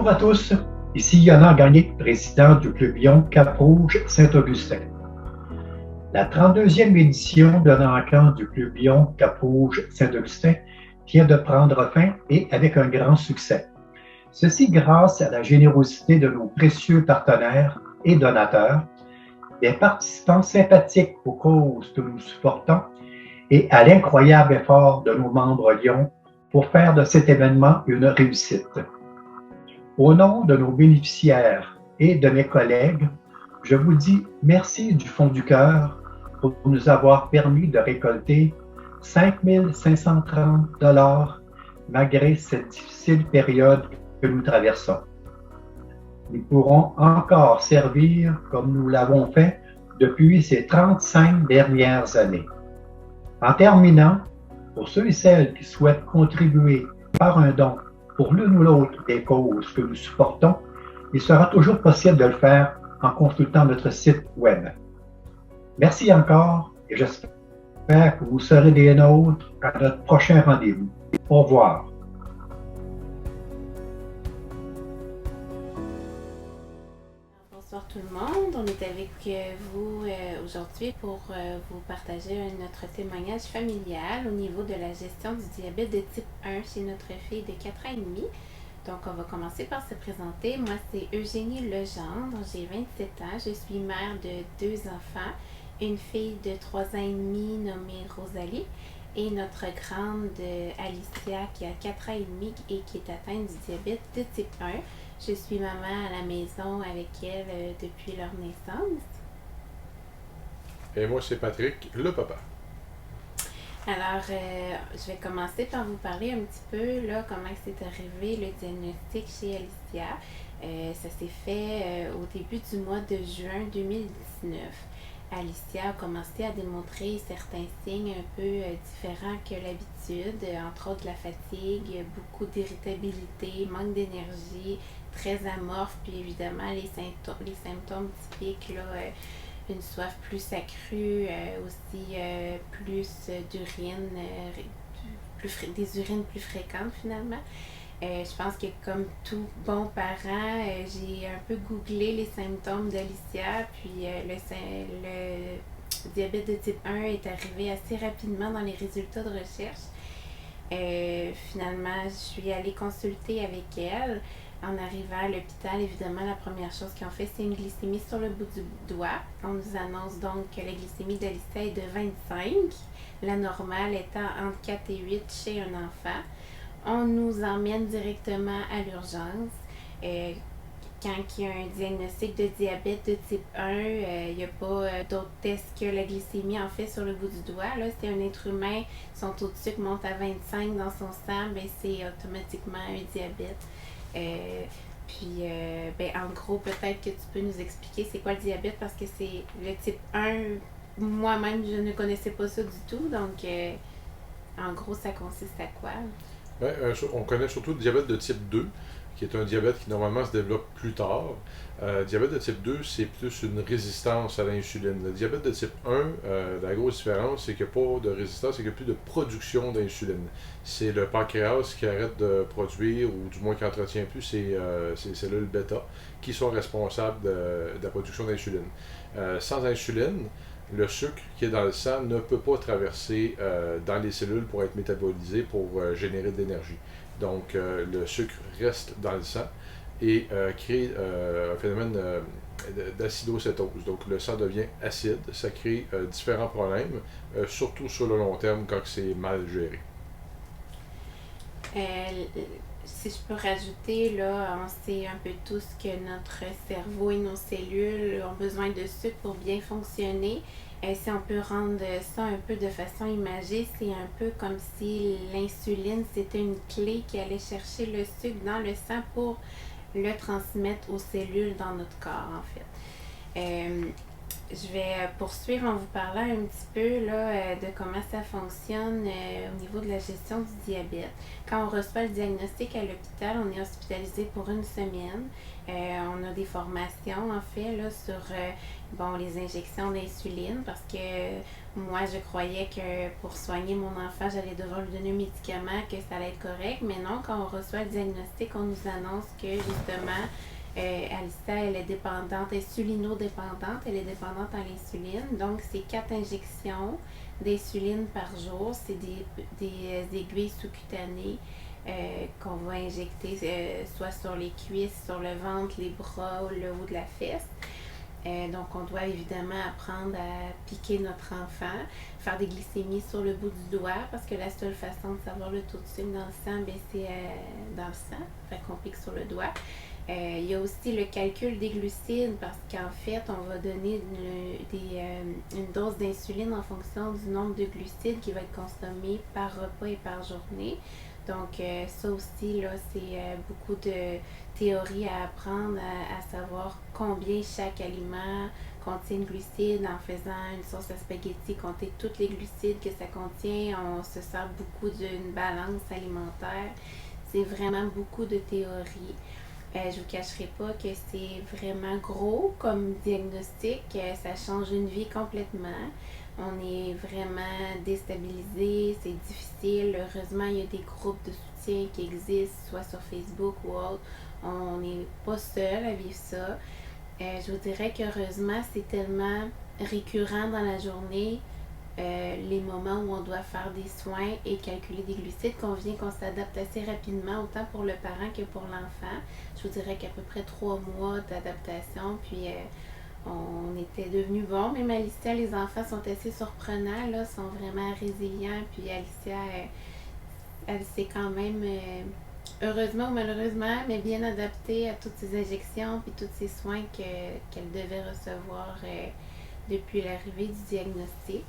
Bonjour à tous, ici Yonah Gagné, président du Club Lion Cap-Rouge Saint-Augustin. La 32e édition de l'encan du Club Lion Cap-Rouge Saint-Augustin vient de prendre fin et avec un grand succès. Ceci grâce à la générosité de nos précieux partenaires et donateurs, des participants sympathiques aux causes que nous supportons et à l'incroyable effort de nos membres Lions pour faire de cet événement une réussite. Au nom de nos bénéficiaires et de mes collègues, je vous dis merci du fond du cœur pour nous avoir permis de récolter 5 530 $ malgré cette difficile période que nous traversons. Nous pourrons encore servir comme nous l'avons fait depuis ces 35 dernières années. En terminant, pour ceux et celles qui souhaitent contribuer par un don pour l'une ou l'autre des causes que nous supportons, il sera toujours possible de le faire en consultant notre site web. Merci encore et j'espère que vous serez des nôtres à notre prochain rendez-vous. Au revoir. Bonsoir tout le monde, on est avec vous aujourd'hui pour vous partager notre témoignage familial au niveau de la gestion du diabète de type 1 chez notre fille de 4 ans et demi. Donc on va commencer par se présenter. Moi c'est Eugénie Legendre, j'ai 27 ans, je suis mère de 2 enfants, une fille de 3 ans et demi nommée Rosalie et notre grande Alicia qui a 4 ans et demi et qui est atteinte du diabète de type 1. Je suis maman à la maison avec elle depuis leur naissance. Et moi, c'est Patrick, le papa. Alors, je vais commencer par vous parler un petit peu là, comment c'est arrivé le diagnostic chez Alicia. Ça s'est fait au début du mois de juin 2019. Alicia a commencé à démontrer certains signes un peu différents que l'habitude, entre autres la fatigue, beaucoup d'irritabilité, manque d'énergie, très amorphe, puis évidemment les symptômes typiques, là, une soif plus accrue, aussi plus d'urine, des urines plus fréquentes finalement. Je pense que comme tout bon parent, j'ai un peu googlé les symptômes d'Alicia, puis le diabète de type 1 est arrivé assez rapidement dans les résultats de recherche. Finalement, je suis allée consulter avec elle. En arrivant à l'hôpital, évidemment, la première chose qu'ils ont fait, c'est une glycémie sur le bout du doigt. On nous annonce donc que la glycémie d'Alicia est de 25, la normale étant entre 4 et 8 chez un enfant. On nous emmène directement à l'urgence. Quand il y a un diagnostic de diabète de type 1, il n'y a pas d'autres tests que la glycémie en fait sur le bout du doigt. Là, c'est un être humain, son taux de sucre monte à 25 dans son sang, ben, c'est automatiquement un diabète. En gros, peut-être que tu peux nous expliquer c'est quoi le diabète parce que c'est le type 1. Moi-même, je ne connaissais pas ça du tout. Donc, en gros, ça consiste à quoi? On connaît surtout le diabète de type 2, qui est un diabète qui normalement se développe plus tard. Diabète de type 2, c'est plus une résistance à l'insuline. Le diabète de type 1, la grosse différence, c'est qu'il n'y a pas de résistance, c'est qu'il n'y a plus de production d'insuline. C'est le pancréas qui arrête de produire, ou du moins qui n'entretient plus ces cellules bêta, qui sont responsables de la production d'insuline. Sans insuline, le sucre qui est dans le sang ne peut pas traverser dans les cellules pour être métabolisé, pour générer de l'énergie. Donc, le sucre reste dans le sang et crée un phénomène d'acidocétose. Donc, le sang devient acide, ça crée différents problèmes, surtout sur le long terme quand c'est mal géré. Si je peux rajouter, là, on sait un peu tous que notre cerveau et nos cellules ont besoin de sucre pour bien fonctionner. Si on peut rendre ça un peu de façon imagée, c'est un peu comme si l'insuline, c'était une clé qui allait chercher le sucre dans le sang pour le transmettre aux cellules dans notre corps, en fait. Je vais poursuivre en vous parlant un petit peu là, de comment ça fonctionne au niveau de la gestion du diabète. Quand on reçoit le diagnostic à l'hôpital, on est hospitalisé pour une semaine. On a des formations en fait là, sur les injections d'insuline parce que moi je croyais que pour soigner mon enfant, j'allais devoir lui donner un médicament, que ça allait être correct. Mais non, quand on reçoit le diagnostic, on nous annonce que justement Alicia, elle est dépendante, insulinodépendante, elle est dépendante à l'insuline. Donc, c'est 4 injections d'insuline par jour. C'est des aiguilles sous-cutanées qu'on va injecter soit sur les cuisses, sur le ventre, les bras, le haut de la fesse. Donc, on doit évidemment apprendre à piquer notre enfant, faire des glycémies sur le bout du doigt, parce que la seule façon de savoir le taux de sucre dans le sang, c'est dans le sang. Fait qu'on pique sur le doigt. Il y a aussi le calcul des glucides parce qu'en fait, on va donner une dose d'insuline en fonction du nombre de glucides qui va être consommé par repas et par journée. Donc, ça aussi, là, c'est beaucoup de théorie à apprendre, à savoir combien chaque aliment contient de glucides en faisant une sauce à spaghetti, compter tous les glucides que ça contient. On se sert beaucoup d'une balance alimentaire. C'est vraiment beaucoup de théorie. Je ne vous cacherai pas que c'est vraiment gros comme diagnostic. Ça change une vie complètement. On est vraiment déstabilisé, c'est difficile. Heureusement, il y a des groupes de soutien qui existent, soit sur Facebook ou autre. On n'est pas seul à vivre ça. Je vous dirais qu'heureusement, c'est tellement récurrent dans la journée. Les moments où on doit faire des soins et calculer des glucides qu'on s'adapte assez rapidement, autant pour le parent que pour l'enfant. Je vous dirais qu'à peu près 3 mois d'adaptation, puis on était devenus bons. Même Alicia, les enfants sont assez surprenants, là, sont vraiment résilients, puis Alicia, elle s'est quand même, heureusement ou malheureusement, mais bien adaptée à toutes ces injections, puis tous ces soins qu'elle devait recevoir depuis l'arrivée du diagnostic.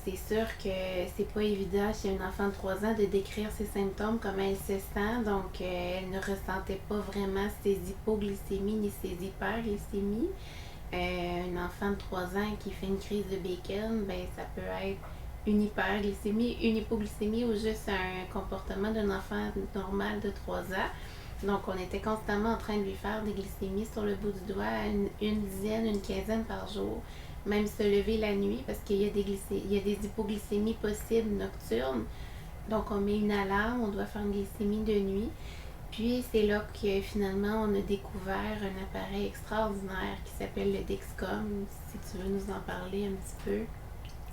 C'est sûr que c'est pas évident chez un enfant de 3 ans de décrire ses symptômes, comment elle se sent. Donc, elle ne ressentait pas vraiment ses hypoglycémies ni ses hyperglycémies. Un enfant de 3 ans qui fait une crise de bacon, ben, ça peut être une hyperglycémie, une hypoglycémie ou juste un comportement d'un enfant normal de 3 ans. Donc, on était constamment en train de lui faire des glycémies sur le bout du doigt, une dizaine, une quinzaine par jour. Même se lever la nuit parce qu'il y a des hypoglycémies possibles nocturnes. Donc, on met une alarme, on doit faire une glycémie de nuit. Puis, c'est là que finalement, on a découvert un appareil extraordinaire qui s'appelle le Dexcom. Si tu veux nous en parler un petit peu.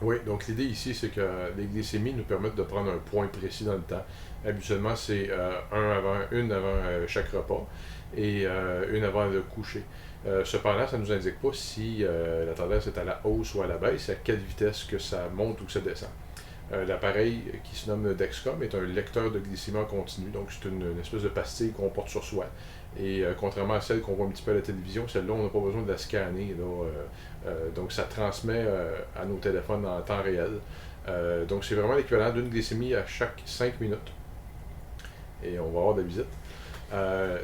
Oui, donc l'idée ici, c'est que les glycémies nous permettent de prendre un point précis dans le temps. Habituellement, c'est une avant chaque repas et une avant le coucher. Cependant, ça ne nous indique pas si la tendance est à la hausse ou à la baisse, à quelle vitesse que ça monte ou que ça descend. L'appareil qui se nomme Dexcom est un lecteur de glycémie en continu, donc c'est une espèce de pastille qu'on porte sur soi. Et contrairement à celle qu'on voit un petit peu à la télévision, celle-là, on n'a pas besoin de la scanner. Donc ça transmet à nos téléphones en temps réel. Donc c'est vraiment l'équivalent d'une glycémie à chaque 5 minutes. Et on va avoir de la visite.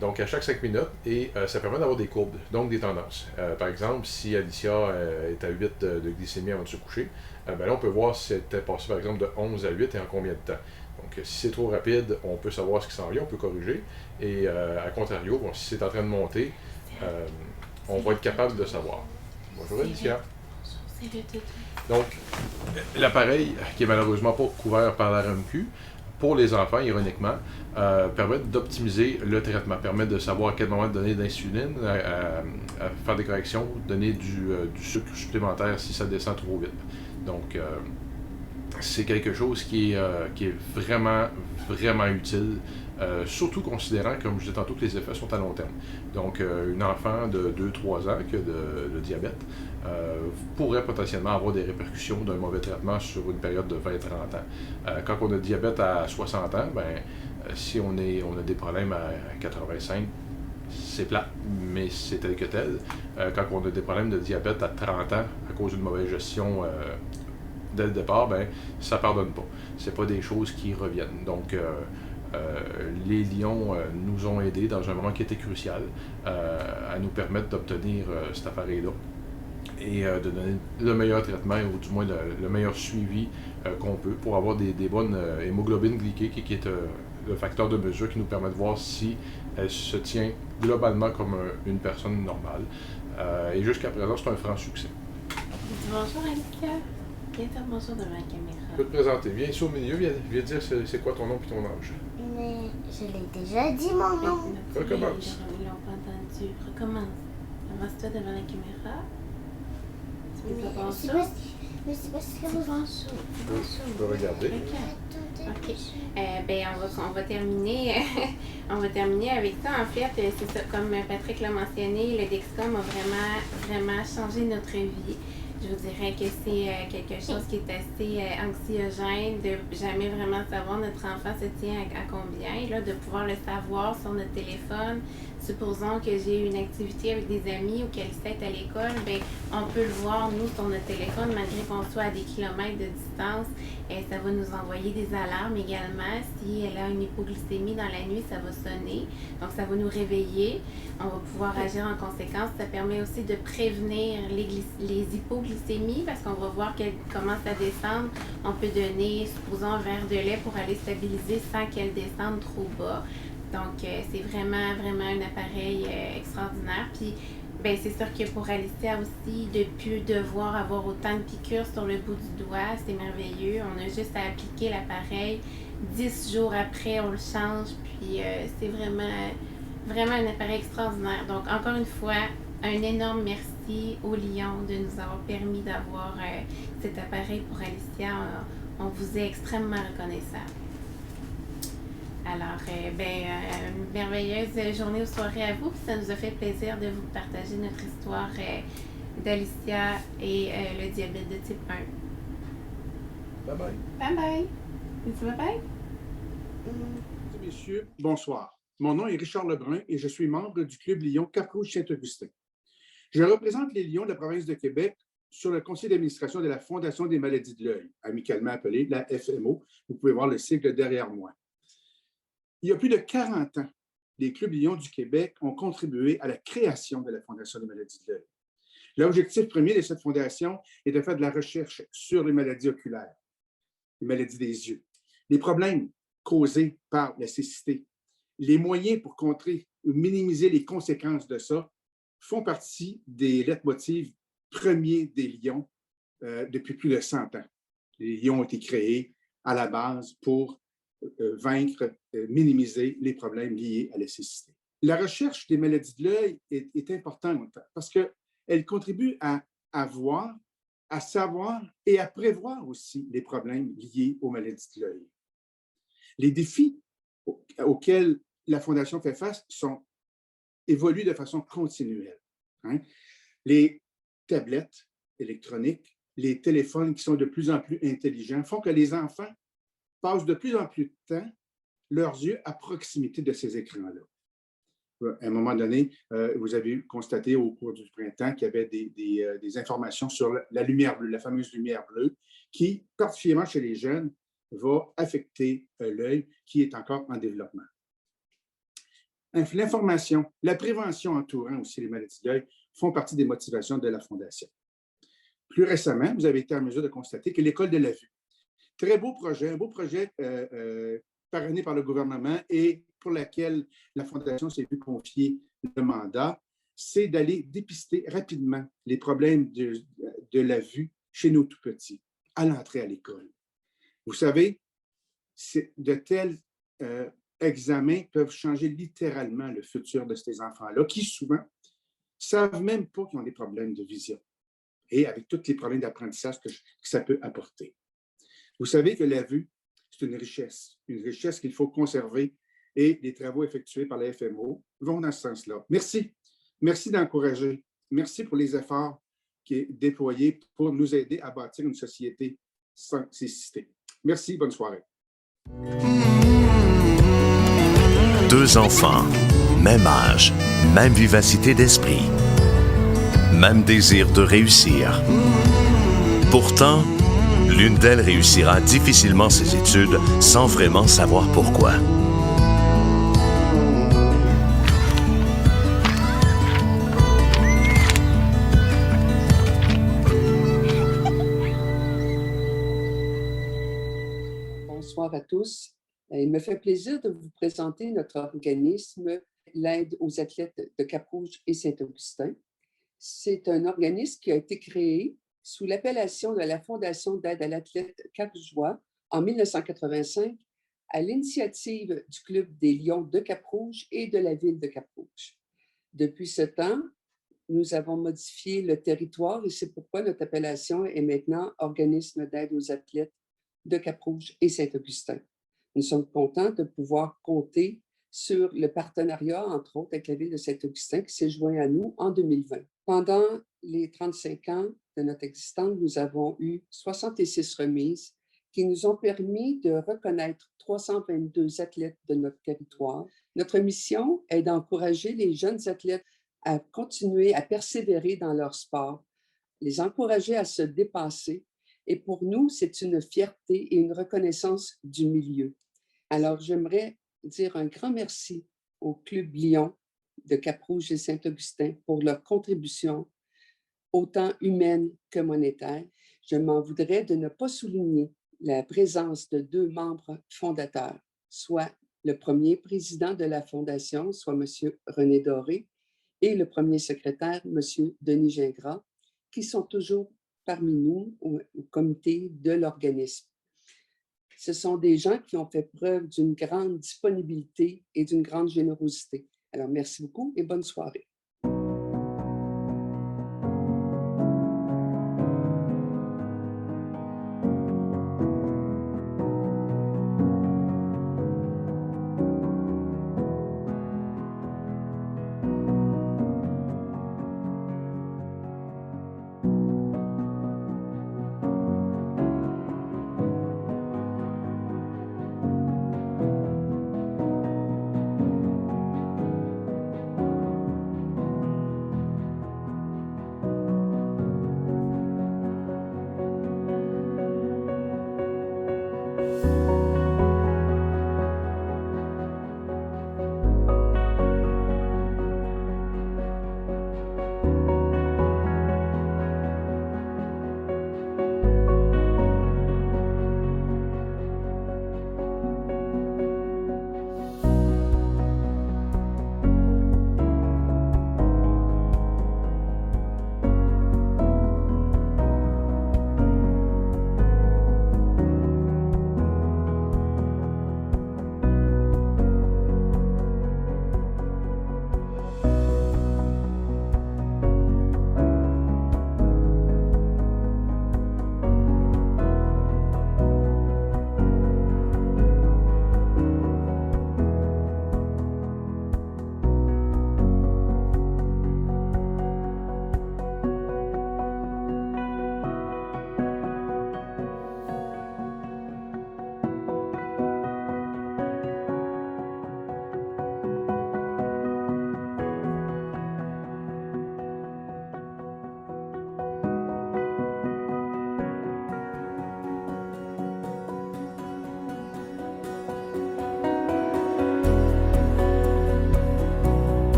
Donc à chaque 5 minutes, et ça permet d'avoir des courbes, donc des tendances. Par exemple, si Alicia est à 8 de glycémie avant de se coucher, là on peut voir si elle était passée par exemple de 11 à 8 et en combien de temps. Donc si c'est trop rapide, on peut savoir ce qui s'en vient, on peut corriger. Et à contrario, si c'est en train de monter, on va être capable de savoir. Bonjour Alicia. Donc l'appareil, qui est malheureusement pas couvert par la RAMQ, pour les enfants, ironiquement, permet d'optimiser le traitement, permet de savoir à quel moment donner de l'insuline, à faire des corrections, donner du sucre supplémentaire si ça descend trop vite. Donc, c'est quelque chose qui est vraiment, vraiment utile, surtout considérant, comme je disais tantôt, que les effets sont à long terme. Donc, un enfant de 2-3 ans qui a le diabète pourrait potentiellement avoir des répercussions d'un mauvais traitement sur une période de 20-30 ans. Quand on a diabète à 60 ans, si on a des problèmes à 85, c'est plat, mais c'est tel que tel. Quand on a des problèmes de diabète à 30 ans à cause d'une mauvaise gestion dès le départ, ça ne pardonne pas. C'est pas des choses qui reviennent. Donc, les lions nous ont aidés dans un moment qui était crucial à nous permettre d'obtenir cet appareil-là. et de donner le meilleur traitement, ou du moins le meilleur suivi qu'on peut pour avoir des bonnes hémoglobines glyquées, qui est le facteur de mesure qui nous permet de voir si elle se tient globalement comme une personne normale. Et jusqu'à présent, c'est un franc succès. Bonjour Alicia. Viens dire bonjour devant la caméra. Je peux te présenter. Viens ici au milieu, viens dire c'est quoi ton nom et ton âge. Mais je l'ai déjà dit mon nom. Recommence. Ils l'ont pas entendu. Recommence. Avance-toi devant la caméra. Tu peux dire bonjour. Mais c'est parce que Bonjour. Tu peux regarder. Ok. On va terminer. On va terminer avec ça. En fait, c'est ça. Comme Patrick l'a mentionné, le Dexcom a vraiment changé notre vie. Je vous dirais que c'est quelque chose qui est assez anxiogène de jamais vraiment savoir notre enfant se tient à combien. Là, de pouvoir le savoir sur notre téléphone. Supposons que j'ai une activité avec des amis ou qu'elle est à l'école, ben, on peut le voir, nous, sur notre téléphone, malgré qu'on soit à des kilomètres de distance. Ça va nous envoyer des alarmes également. Si elle a une hypoglycémie dans la nuit, ça va sonner. Donc, ça va nous réveiller. On va pouvoir agir en conséquence. Ça permet aussi de prévenir les hypoglycémies parce qu'on va voir qu'elle commence à descendre. On peut donner, supposons, un verre de lait pour aller stabiliser sans qu'elle descende trop bas. Donc, c'est vraiment un appareil extraordinaire. Puis, ben, c'est sûr que pour Alicia aussi, de plus devoir avoir autant de piqûres sur le bout du doigt, c'est merveilleux. On a juste à appliquer l'appareil. 10 jours après, on le change. Puis, c'est vraiment un appareil extraordinaire. Donc, encore une fois, un énorme merci au Lion de nous avoir permis d'avoir cet appareil pour Alicia. On vous est extrêmement reconnaissant. Alors, une merveilleuse journée ou soirée à vous. Ça nous a fait plaisir de vous partager notre histoire d'Alicia et le diabète de type 1. Bye bye. Bye bye. Dis bye bye. Messieurs, bonsoir. Mon nom est Richard Lebrun et je suis membre du Club Lion Cap-Rouge-Saint-Augustin. Je représente les Lions de la province de Québec sur le conseil d'administration de la Fondation des maladies de l'œil, amicalement appelée la FMO. Vous pouvez voir le sigle derrière moi. Il y a plus de 40 ans, les Clubs Lions du Québec ont contribué à la création de la Fondation des maladies de l'œil. L'objectif premier de cette fondation est de faire de la recherche sur les maladies oculaires, les maladies des yeux, les problèmes causés par la cécité, les moyens pour contrer ou minimiser les conséquences de ça font partie des leitmotivs premiers des Lions depuis plus de 100 ans. Les Lions ont été créés à la base pour vaincre, minimiser les problèmes liés à la cécité. La recherche des maladies de l'œil est importante parce qu'elle contribue à voir, à savoir et à prévoir aussi les problèmes liés aux maladies de l'œil. Les défis auxquels la Fondation fait face évoluent de façon continuelle. Les tablettes électroniques, les téléphones qui sont de plus en plus intelligents font que les enfants passent de plus en plus de temps leurs yeux à proximité de ces écrans-là. À un moment donné, vous avez constaté au cours du printemps qu'il y avait des informations sur la lumière bleue, la fameuse lumière bleue, qui, particulièrement chez les jeunes, va affecter l'œil qui est encore en développement. L'information, la prévention entourant aussi les maladies de l'œil font partie des motivations de la Fondation. Plus récemment, vous avez été en mesure de constater que l'École de la vue, très beau projet, un beau projet parrainé par le gouvernement et pour laquelle la Fondation s'est vue confier le mandat, c'est d'aller dépister rapidement les problèmes de la vue chez nos tout-petits à l'entrée à l'école. Vous savez, de tels examens peuvent changer littéralement le futur de ces enfants-là qui, souvent, ne savent même pas qu'ils ont des problèmes de vision et avec tous les problèmes d'apprentissage que ça peut apporter. Vous savez que la vue, c'est une richesse qu'il faut conserver et les travaux effectués par la FMO vont dans ce sens-là. Merci. Merci d'encourager. Merci pour les efforts qui sont déployés pour nous aider à bâtir une société sans cécité. Merci, bonne soirée. 2 enfants, même âge, même vivacité d'esprit, même désir de réussir. Pourtant, l'une d'elles réussira difficilement ses études sans vraiment savoir pourquoi. bonsoir à tous. Il me fait plaisir de vous présenter notre organisme, l'Aide aux athlètes de Cap-Rouge et Saint-Augustin. C'est un organisme qui a été créé sous l'appellation de la Fondation d'aide à l'athlète Cap-Rougeois en 1985 à l'initiative du Club des Lions de Cap-Rouge et de la ville de Cap-Rouge. Depuis ce temps, nous avons modifié le territoire et c'est pourquoi notre appellation est maintenant Organisme d'aide aux athlètes de Cap-Rouge et Saint-Augustin. Nous sommes contents de pouvoir compter sur le partenariat, entre autres, avec la ville de Saint-Augustin qui s'est joint à nous en 2020. Pendant les 35 ans de notre existence, nous avons eu 66 remises qui nous ont permis de reconnaître 322 athlètes de notre territoire. Notre mission est d'encourager les jeunes athlètes à continuer à persévérer dans leur sport, les encourager à se dépasser. Et pour nous, c'est une fierté et une reconnaissance du milieu. Alors, j'aimerais dire un grand merci au Club Lion de Cap-Rouge et Saint-Augustin pour leur contribution, autant humaine que monétaire. Je m'en voudrais de ne pas souligner la présence de 2 membres fondateurs, soit le premier président de la Fondation, soit M. René Doré, et le premier secrétaire, M. Denis Gingras, qui sont toujours parmi nous au comité de l'organisme. Ce sont des gens qui ont fait preuve d'une grande disponibilité et d'une grande générosité. Alors, merci beaucoup et bonne soirée.